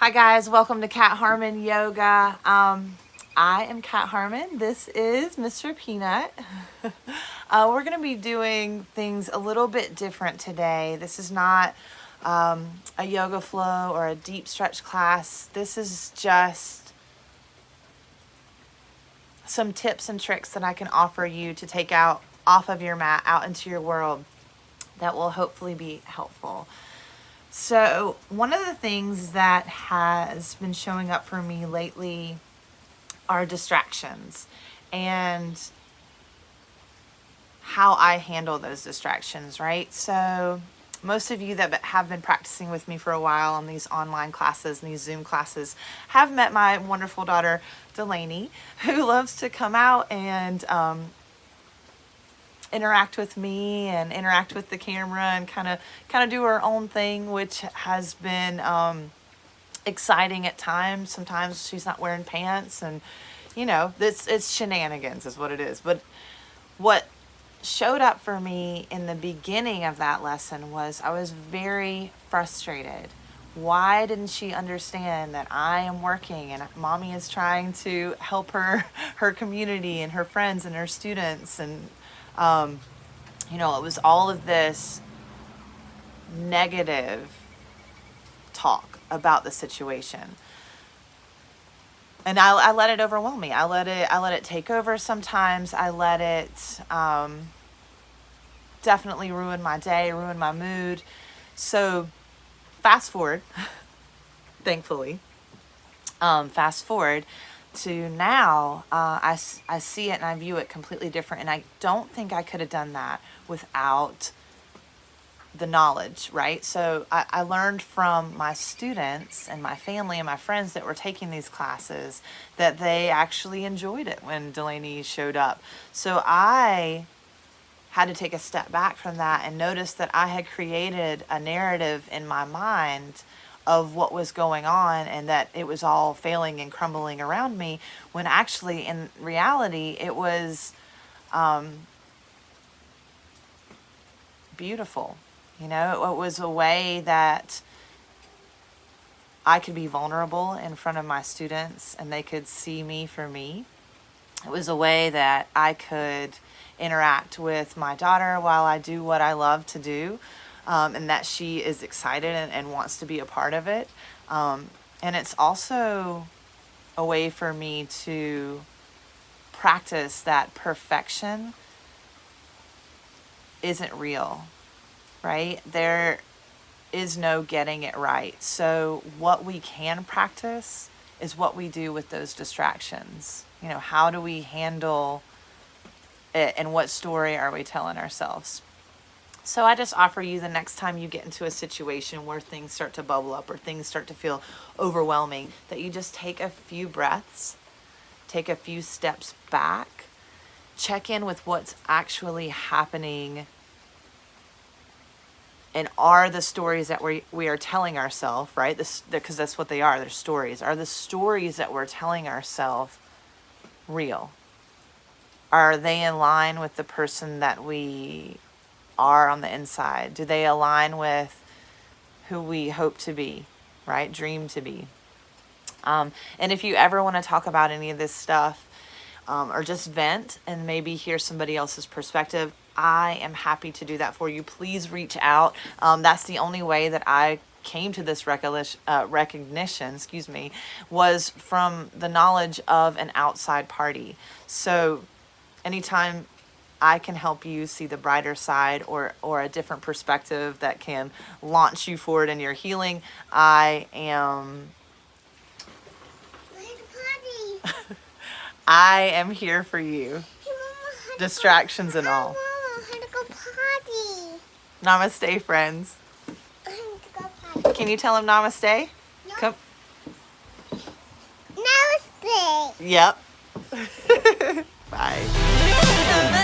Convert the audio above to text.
Hi guys, welcome to Kat Harmon Yoga. I am Kat Harmon. This is Mr. Peanut. We're going to be doing things a little bit different today. This is not a yoga flow or a deep stretch class. This is just some tips and tricks that I can offer you to take out off of your mat, out into your world, that will hopefully be helpful. So one of the things that has been showing up for me lately are distractions and how I handle those distractions, right? So most of you that have been practicing with me for a while on these online classes and these Zoom classes have met my wonderful daughter, Delaney, who loves to come out and interact with me and interact with the camera and kind of do her own thing, which has been exciting at times. Sometimes she's not wearing pants, and it's shenanigans is what it is. But what showed up for me in the beginning of that lesson was I was very frustrated. Why didn't she understand that I am working and mommy is trying to help her community and her friends and her students? And it was all of this negative talk about the situation. And I let it overwhelm me. I let it take over sometimes. I let it definitely ruin my day, ruin my mood. So fast forward, thankfully, fast forward to now, I see it and I view it completely different. And I don't think I could have done that without the knowledge, right? So I learned from my students and my family and my friends that were taking these classes that they actually enjoyed it when Delaney showed up. So I had to take a step back from that and notice that I had created a narrative in my mind of what was going on and that it was all failing and crumbling around me, when actually in reality it was beautiful. It was a way that I could be vulnerable in front of my students and they could see me for me. It was a way that I could interact with my daughter while I do what I love to do. And that she is excited and wants to be a part of it. And it's also a way for me to practice that perfection isn't real, right? There is no getting it right. So what we can practice is what we do with those distractions. How do we handle it and what story are we telling ourselves? So I just offer you, the next time you get into a situation where things start to bubble up or things start to feel overwhelming, that you just take a few breaths, take a few steps back, check in with what's actually happening, and are the stories that we are telling ourselves, right? Because that's what they are. They're stories. Are the stories that we're telling ourselves real? Are they in line with the person that we are on the inside? Do they align with who we hope to be, right? Dream to be. And if you ever want to talk about any of this stuff, or just vent and maybe hear somebody else's perspective, I am happy to do that for you. Please reach out. That's the only way that I came to this recognition, was from the knowledge of an outside party. So anytime I can help you see the brighter side or a different perspective that can launch you forward in your healing, I am I am here for you. Distractions and all. Namaste, friends. Can you tell him namaste? Yep. Come. Namaste. Yep. Bye.